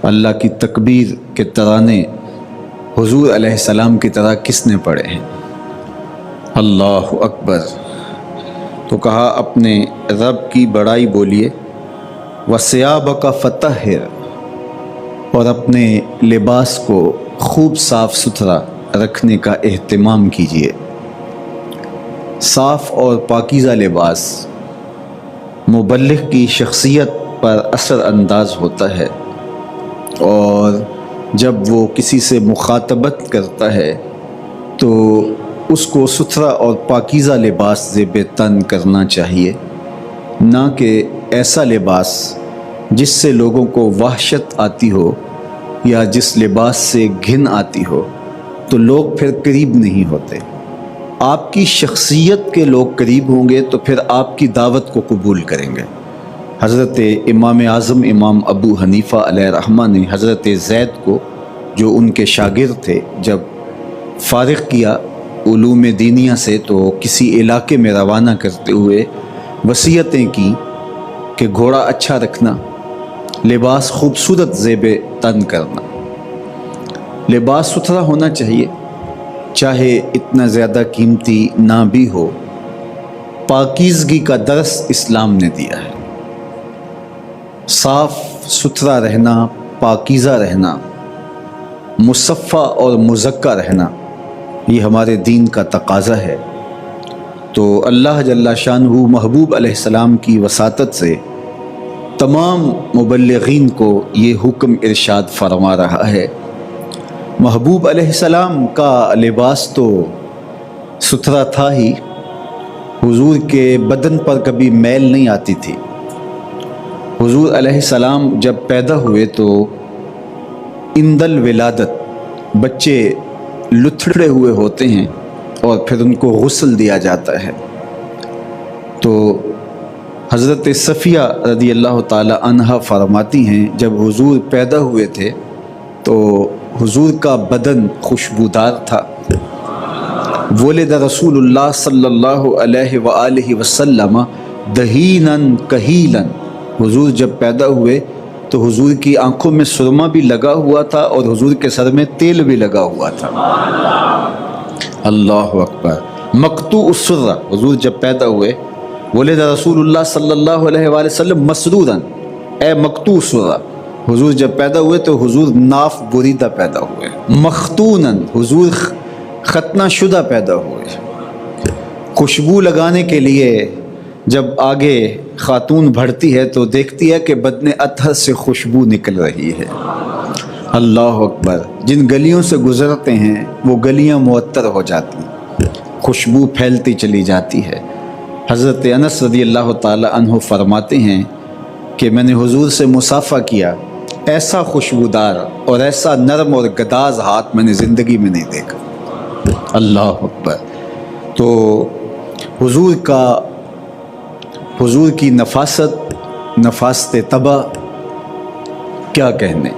اللہ کی تکبیر کے ترانے حضور علیہ السلام کی طرح کس نے پڑھے ہیں؟ اللہ اکبر۔ تو کہا اپنے رب کی بڑائی بولیے، وَثِيَابَكَ فَطَهِّرْ، اور اپنے لباس کو خوب صاف ستھرا رکھنے کا اہتمام کیجیے۔ صاف اور پاکیزہ لباس مبلغ کی شخصیت پر اثر انداز ہوتا ہے، اور جب وہ کسی سے مخاطبت کرتا ہے تو اس کو ستھرا اور پاکیزہ لباس زیب تن کرنا چاہیے، نہ کہ ایسا لباس جس سے لوگوں کو وحشت آتی ہو یا جس لباس سے گھن آتی ہو تو لوگ پھر قریب نہیں ہوتے۔ آپ کی شخصیت کے لوگ قریب ہوں گے تو پھر آپ کی دعوت کو قبول کریں گے۔ حضرت امام اعظم امام ابو حنیفہ علیہ رحمہ نے حضرت زید کو، جو ان کے شاگرد تھے، جب فارغ کیا علوم دینیہ سے تو کسی علاقے میں روانہ کرتے ہوئے وصیتیں کی کہ گھوڑا اچھا رکھنا، لباس خوبصورت زیب تن کرنا، لباس ستھرا ہونا چاہیے، چاہے اتنا زیادہ قیمتی نہ بھی ہو۔ پاکیزگی کا درس اسلام نے دیا ہے۔ صاف ستھرا رہنا، پاکیزہ رہنا، مصفہ اور مزکہ رہنا، یہ ہمارے دین کا تقاضا ہے۔ تو اللہ جل شانہ محبوب علیہ السلام کی وساطت سے تمام مبلغین کو یہ حکم ارشاد فرما رہا ہے۔ محبوب علیہ السلام کا لباس تو ستھرا تھا ہی، حضور کے بدن پر کبھی میل نہیں آتی تھی۔ حضور علیہ السلام جب پیدا ہوئے تو عند الولادت بچے لتھڑے ہوئے ہوتے ہیں اور پھر ان کو غسل دیا جاتا ہے۔ تو حضرت صفیہ رضی اللہ تعالی عنہا فرماتی ہیں جب حضور پیدا ہوئے تھے تو حضور کا بدن خوشبودار تھا۔ ولد رسول اللہ صلی اللہ علیہ وآلہ وسلم دہینا کہیلا، حضور جب پیدا ہوئے تو حضور کی آنکھوں میں سرما بھی لگا ہوا تھا اور حضور کے سر میں تیل بھی لگا ہوا تھا۔ اللہ اکبر۔ مقطوع السرہ، حضور جب پیدا ہوئے، ولد رسول اللہ صلی اللہ علیہ وآلہ وسلم مسرورا، اے مقطوع السرہ، حضور جب پیدا ہوئے تو حضور ناف بریدہ پیدا ہوئے۔ مختونا، حضور ختنہ شدہ پیدا ہوئے۔ خوشبو لگانے کے لیے جب آگے خاتون بڑھتی ہے تو دیکھتی ہے کہ بدن اطہر سے خوشبو نکل رہی ہے۔ اللہ اکبر۔ جن گلیوں سے گزرتے ہیں وہ گلیاں معطر ہو جاتی ہیں، خوشبو پھیلتی چلی جاتی ہے۔ حضرت انس رضی اللہ تعالی عنہ فرماتے ہیں کہ میں نے حضور سے مصافحہ کیا، ایسا خوشبودار اور ایسا نرم اور گداز ہاتھ میں نے زندگی میں نہیں دیکھا۔ اللہ اکبر۔ تو حضور کی نفاست طبع کیا کہنے۔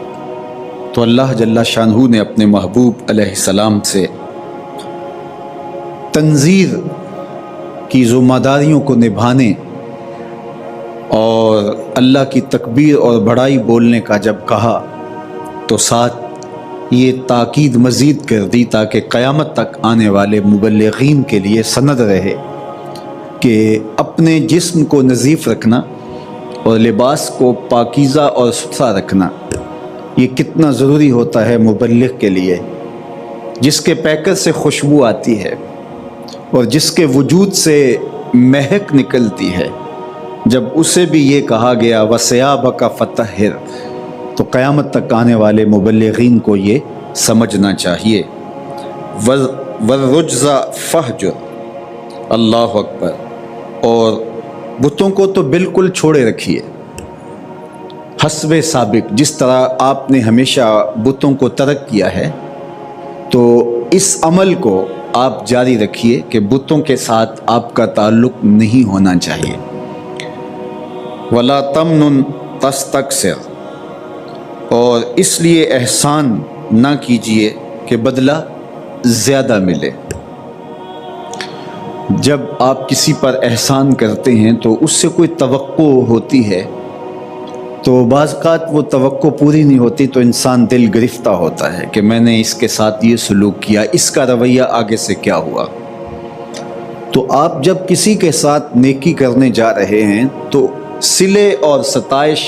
تو اللہ جل شانہ نے اپنے محبوب علیہ السلام سے تنذیر کی ذمہ داریوں کو نبھانے اور اللہ کی تکبیر اور بڑائی بولنے کا جب کہا تو ساتھ یہ تاکید مزید کر دی تاکہ قیامت تک آنے والے مبلغین کے لیے سند رہے کہ اپنے جسم کو نظیف رکھنا اور لباس کو پاکیزہ اور ستھرا رکھنا یہ کتنا ضروری ہوتا ہے مبلغ کے لیے، جس کے پیکر سے خوشبو آتی ہے اور جس کے وجود سے مہک نکلتی ہے۔ جب اسے بھی یہ کہا گیا وَثِيَابَكَ فَطَهِّرْ، تو قیامت تک آنے والے مبلغین کو یہ سمجھنا چاہیے۔ وَالرُّجْزَ فَاهْجُرْ، اللہ اکبر۔ اور بتوں کو تو بالکل چھوڑے رکھیے، حسب سابق، جس طرح آپ نے ہمیشہ بتوں کو ترک کیا ہے تو اس عمل کو آپ جاری رکھیے کہ بتوں کے ساتھ آپ کا تعلق نہیں ہونا چاہیے۔ وَلَا تَمْنُن تَسْتَكْثِرْ، اور اس لیے احسان نہ کیجیے کہ بدلہ زیادہ ملے۔ جب آپ کسی پر احسان کرتے ہیں تو اس سے کوئی توقع ہوتی ہے تو بعض اوقات وہ توقع پوری نہیں ہوتی تو انسان دل گرفتہ ہوتا ہے کہ میں نے اس کے ساتھ یہ سلوک کیا، اس کا رویہ آگے سے کیا ہوا۔ تو آپ جب کسی کے ساتھ نیکی کرنے جا رہے ہیں تو صلے اور ستائش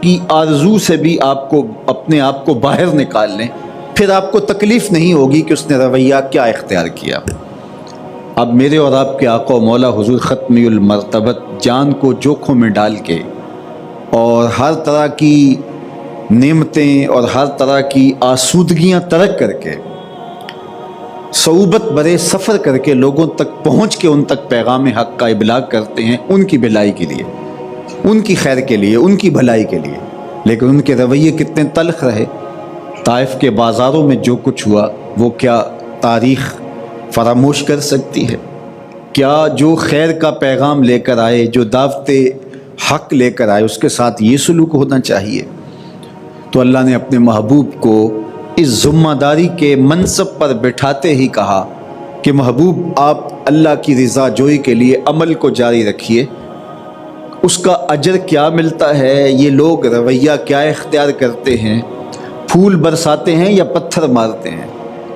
کی آرزو سے بھی آپ کو اپنے آپ کو باہر نکال لیں، پھر آپ کو تکلیف نہیں ہوگی کہ اس نے رویہ کیا اختیار کیا۔ اب میرے اور آپ کے آقا و مولا حضور ختمی المرتبت جان کو جوکھوں میں ڈال کے اور ہر طرح کی نعمتیں اور ہر طرح کی آسودگیاں ترک کر کے صعوبت برے سفر کر کے لوگوں تک پہنچ کے ان تک پیغام حق کا ابلاغ کرتے ہیں، ان کی بھلائی کے لیے، ان کی خیر کے لیے، ان کی بھلائی کے لیے، لیکن ان کے رویے کتنے تلخ رہے۔ طائف کے بازاروں میں جو کچھ ہوا وہ کیا تاریخ فراموش کر سکتی ہے؟ کیا جو خیر کا پیغام لے کر آئے، جو دعوت حق لے کر آئے، اس کے ساتھ یہ سلوک ہونا چاہیے؟ تو اللہ نے اپنے محبوب کو اس ذمہ داری کے منصب پر بٹھاتے ہی کہا کہ محبوب آپ اللہ کی رضا جوئی کے لیے عمل کو جاری رکھیے، اس کا اجر کیا ملتا ہے، یہ لوگ رویہ کیا اختیار کرتے ہیں، پھول برساتے ہیں یا پتھر مارتے ہیں،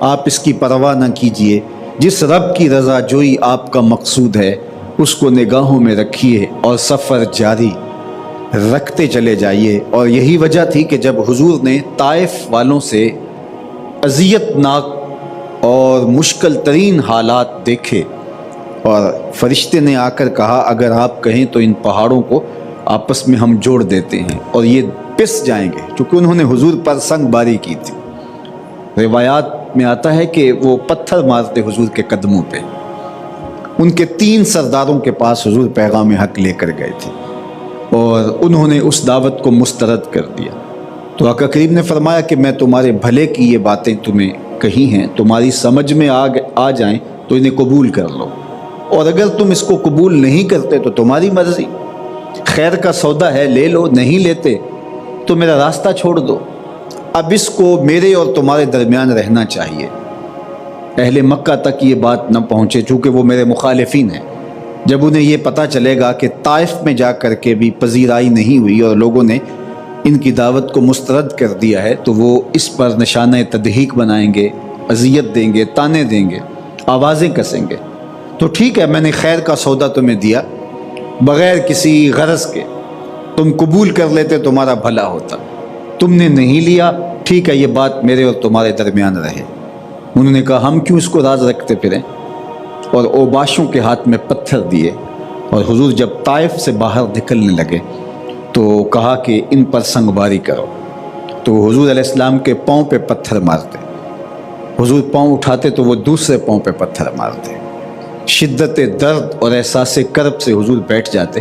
آپ اس کی پرواہ نہ کیجیے، جس رب کی رضا جوئی آپ کا مقصود ہے اس کو نگاہوں میں رکھیے اور سفر جاری رکھتے چلے جائیے۔ اور یہی وجہ تھی کہ جب حضور نے طائف والوں سے اذیت ناک اور مشکل ترین حالات دیکھے اور فرشتے نے آ کر کہا اگر آپ کہیں تو ان پہاڑوں کو آپس میں ہم جوڑ دیتے ہیں اور یہ پس جائیں گے، چونکہ انہوں نے حضور پر سنگ باری کی تھی۔ روایات میں آتا ہے کہ وہ پتھر مارتے حضور کے قدموں پہ۔ ان کے 3 سرداروں کے پاس حضور پیغام حق لے کر گئے تھے اور انہوں نے اس دعوت کو مسترد کر دیا۔ تو آقا کریم نے فرمایا کہ میں تمہارے بھلے کی یہ باتیں تمہیں کہی ہیں، تمہاری سمجھ میں آ جائیں تو انہیں قبول کر لو، اور اگر تم اس کو قبول نہیں کرتے تو تمہاری مرضی، خیر کا سودا ہے، لے لو، نہیں لیتے تو میرا راستہ چھوڑ دو۔ اب اس کو میرے اور تمہارے درمیان رہنا چاہیے، اہل مکہ تک یہ بات نہ پہنچے، چونکہ وہ میرے مخالفین ہیں۔ جب انہیں یہ پتہ چلے گا کہ طائف میں جا کر کے بھی پذیرائی نہیں ہوئی اور لوگوں نے ان کی دعوت کو مسترد کر دیا ہے، تو وہ اس پر نشانہ تضحیک بنائیں گے، اذیت دیں گے، تانے دیں گے، آوازیں کسیں گے۔ تو ٹھیک ہے، میں نے خیر کا سودا تمہیں دیا بغیر کسی غرض کے، تم قبول کر لیتے تمہارا بھلا ہوتا، تم نے نہیں لیا، ٹھیک ہے، یہ بات میرے اور تمہارے درمیان رہے۔ انہوں نے کہا ہم کیوں اس کو راز رکھتے پھریں، اور اوباشوں کے ہاتھ میں پتھر دیے، اور حضور جب طائف سے باہر نکلنے لگے تو کہا کہ ان پر سنگ باری کرو۔ تو حضور علیہ السلام کے پاؤں پہ پتھر مارتے، حضور پاؤں اٹھاتے تو وہ دوسرے پاؤں پہ پتھر مارتے۔ شدت درد اور احساس کرب سے حضور بیٹھ جاتے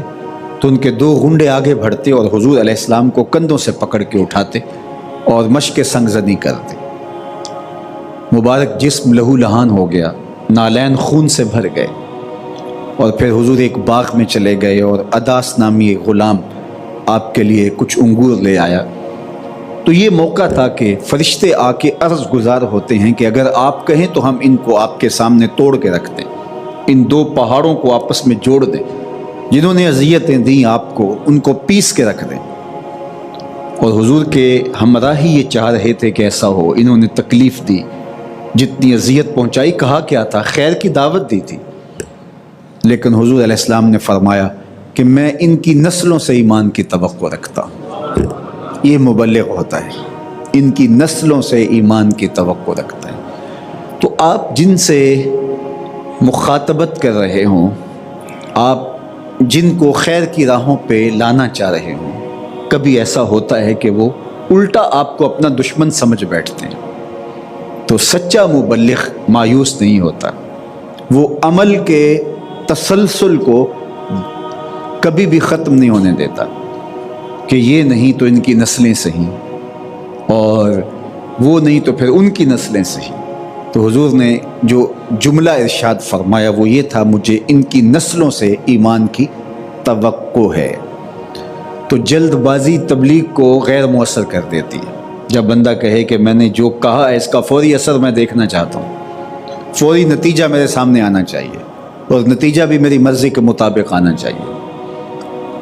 تو ان کے 2 غنڈے آگے بڑھتے اور حضور علیہ السلام کو کندھوں سے پکڑ کے اٹھاتے اور مشق سنگ زنی کرتے۔ مبارک جسم لہو لہان ہو گیا، نالین خون سے بھر گئے، اور پھر حضور ایک باغ میں چلے گئے اور اداس نامی ایک غلام آپ کے لیے کچھ انگور لے آیا۔ تو یہ موقع تھا کہ فرشتے آ کے عرض گزار ہوتے ہیں کہ اگر آپ کہیں تو ہم ان کو آپ کے سامنے توڑ کے رکھ دیں، ان 2 پہاڑوں کو آپس میں جوڑ دیں، جنہوں نے اذیتیں دیں آپ کو ان کو پیس کے رکھ دیں۔ اور حضور کے ہمراہ ہی یہ چاہ رہے تھے کہ ایسا ہو، انہوں نے تکلیف دی، جتنی اذیت پہنچائی، کہا کیا تھا، خیر کی دعوت دی تھی، لیکن حضور علیہ السلام نے فرمایا کہ میں ان کی نسلوں سے ایمان کی توقع رکھتا ہوں۔ یہ مبلغ ہوتا ہے، ان کی نسلوں سے ایمان کی توقع رکھتا ہے۔ تو آپ جن سے مخاطبت کر رہے ہوں، آپ جن کو خیر کی راہوں پہ لانا چاہ رہے ہوں، کبھی ایسا ہوتا ہے کہ وہ الٹا آپ کو اپنا دشمن سمجھ بیٹھتے ہیں۔ تو سچا مبلغ مایوس نہیں ہوتا، وہ عمل کے تسلسل کو کبھی بھی ختم نہیں ہونے دیتا کہ یہ نہیں تو ان کی نسلیں صحیح، اور وہ نہیں تو پھر ان کی نسلیں صحیح۔ تو حضور نے جو جملہ ارشاد فرمایا وہ یہ تھا، مجھے ان کی نسلوں سے ایمان کی توقع ہے۔ تو جلد بازی تبلیغ کو غیر مؤثر کر دیتی ہے۔ جب بندہ کہے کہ میں نے جو کہا ہے اس کا فوری اثر میں دیکھنا چاہتا ہوں، فوری نتیجہ میرے سامنے آنا چاہیے، اور نتیجہ بھی میری مرضی کے مطابق آنا چاہیے،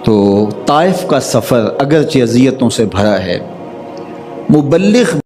تو تو طائف کا سفر اگرچہ اذیتوں سے بھرا ہے، مبلغ